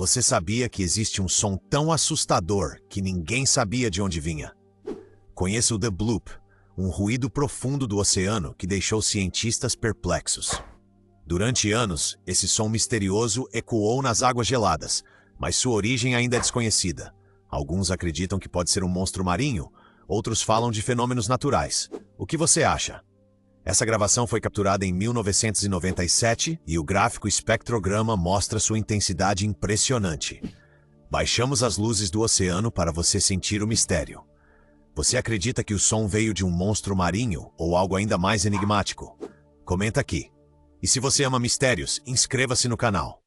Você sabia que existe um som tão assustador que ninguém sabia de onde vinha? Conheça o The Bloop, um ruído profundo do oceano que deixou cientistas perplexos. Durante anos, esse som misterioso ecoou nas águas geladas, mas sua origem ainda é desconhecida. Alguns acreditam que pode ser um monstro marinho, outros falam de fenômenos naturais. O que você acha? Essa gravação foi capturada em 1997 e o gráfico espectrograma mostra sua intensidade impressionante. Baixamos as luzes do oceano para você sentir o mistério. Você acredita que o som veio de um monstro marinho ou algo ainda mais enigmático? Comenta aqui. E se você ama mistérios, inscreva-se no canal.